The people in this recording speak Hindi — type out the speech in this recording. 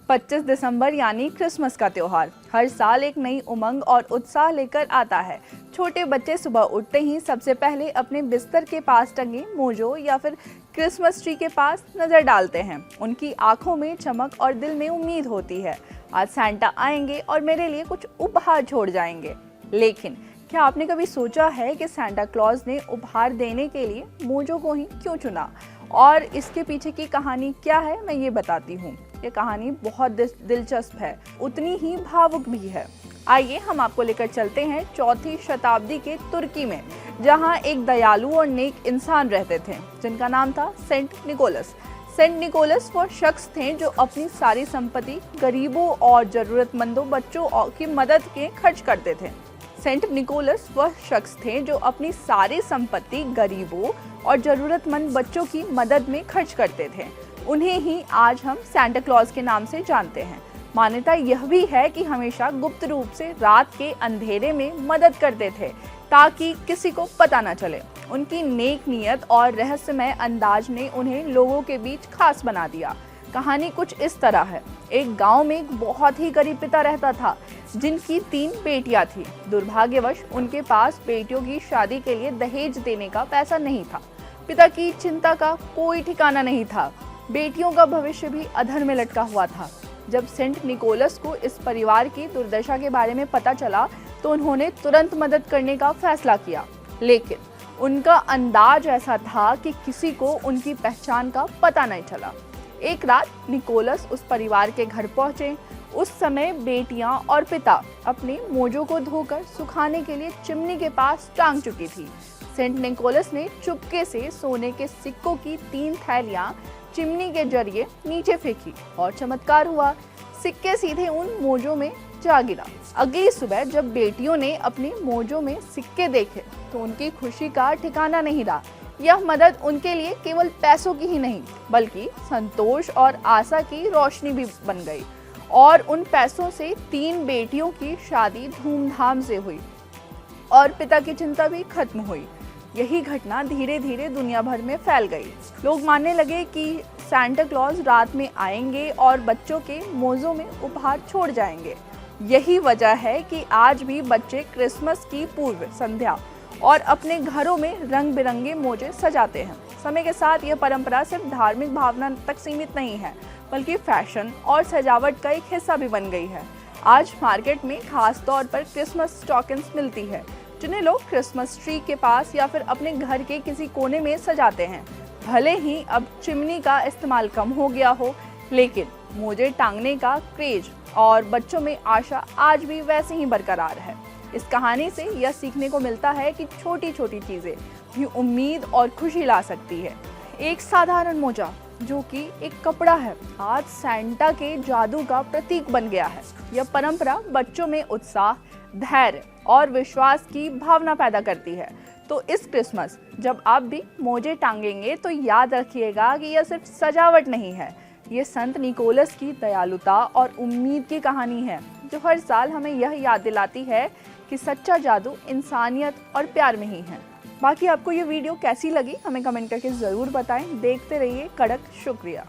25 दिसंबर यानी क्रिसमस का त्योहार हर साल एक नई उमंग और उत्साह लेकर आता है। छोटे बच्चे सुबह उठते ही सबसे पहले अपने बिस्तर के पास टंगे मोजों या फिर क्रिसमस ट्री के पास नजर डालते हैं। उनकी आंखों में चमक और दिल में उम्मीद होती है, आज सैंटा आएंगे और मेरे लिए कुछ उपहार छोड़ जाएंगे। लेकिन क्या आपने कभी सोचा है कि सांता क्लॉज ने उपहार देने के लिए मोजों को ही क्यों चुना और इसके पीछे की कहानी क्या है, मैं ये बताती हूँ। ये कहानी बहुत दिलचस्प है, उतनी ही भावुक भी है। आइए हम आपको लेकर चलते हैं 4वीं शताब्दी के तुर्की में, जहाँ एक दयालु और नेक इंसान रहते थे जिनका नाम था सेंट निकोलस। सेंट निकोलस वो शख्स थे जो अपनी सारी संपत्ति गरीबों और जरूरतमंदों बच्चों की मदद के खर्च करते थे। सेंट निकोलस वह शख्स थे जो अपनी सारी संपत्ति गरीबों और जरूरतमंद बच्चों की मदद में खर्च करते थे। उन्हें ही आज हम सांता क्लॉज के नाम से जानते हैं। मान्यता यह भी है कि हमेशा गुप्त रूप से रात के अंधेरे में मदद करते थे ताकि किसी को पता न चले। उनकी नेक नीयत और रहस्यमय अंदाज ने उन्हें लोगों के बीच खास बना दिया। कहानी कुछ इस तरह है। एक गांव में एक बहुत ही गरीब पिता रहता था जिनकी 3 बेटियां थी। दुर्भाग्यवश उनके पास बेटियों की शादी के लिए दहेज देने का पैसा नहीं था। पिता की चिंता का कोई ठिकाना नहीं था। बेटियों का भविष्य भी अधर में लटका हुआ था। जब सेंट निकोलस को इस परिवार की दुर्दशा के बारे में पता चला तो उन्होंने तुरंत मदद करने का फैसला किया। लेकिन उनका अंदाज ऐसा था कि किसी को उनकी पहचान का पता नहीं चला। एक रात निकोलस उस परिवार के घर पहुंचे। उस समय बेटियां और पिता अपने मोजों को धोकर सुखाने के लिए चिमनी के पास टांग चुकी थी। सेंट निकोलस ने चुपके से सोने के सिक्कों की 3 थैलियां चिमनी के जरिए नीचे फेंकी और चमत्कार हुआ, सिक्के सीधे उन मोजों में जा गिरा। अगली सुबह जब बेटियों ने अपने मोजों में सिक्के देखे तो उनकी खुशी का ठिकाना नहीं रहा। यह मदद उनके लिए केवल पैसों की ही नहीं बल्कि संतोष और आशा की रोशनी भी बन गई और उन पैसों से 3 बेटियों की शादी धूमधाम से हुई और पिता की चिंता भी खत्म हुई। यही घटना धीरे धीरे दुनिया भर में फैल गई। लोग मानने लगे कि सांता क्लॉज रात में आएंगे और बच्चों के मोजों में उपहार छोड़ जाएंगे। यही वजह है कि आज भी बच्चे क्रिसमस की पूर्व संध्या और अपने घरों में रंग बिरंगे मोजे सजाते हैं। समय के साथ यह परंपरा सिर्फ धार्मिक भावना तक सीमित नहीं है बल्कि फैशन और सजावट का एक हिस्सा भी बन गई है। आज मार्केट में खास तौर पर क्रिसमस स्टॉकिंग्स मिलती है जिन्हें लोग क्रिसमस ट्री के पास या फिर अपने घर के किसी कोने में सजाते हैं। भले ही अब चिमनी का इस्तेमाल कम हो गया हो, लेकिन मोजे टांगने का क्रेज और बच्चों में आशा आज भी वैसे ही बरकरार है। इस कहानी से यह सीखने को मिलता है कि छोटी छोटी चीजें भी उम्मीद और खुशी ला सकती है। एक साधारण मोजा जो कि एक कपड़ा है, आज सांता के जादू का प्रतीक बन गया है। यह परंपरा बच्चों में उत्साह, धैर्य और विश्वास की भावना पैदा करती है। तो इस क्रिसमस जब आप भी मोजे टांगेंगे तो याद रखिएगा कि यह सिर्फ सजावट नहीं है, ये संत निकोलस की दयालुता और उम्मीद की कहानी है जो हर साल हमें यह याद दिलाती है कि सच्चा जादू इंसानियत और प्यार में ही है। बाकी आपको ये वीडियो कैसी लगी हमें कमेंट करके ज़रूर बताएं। देखते रहिए कड़क। शुक्रिया।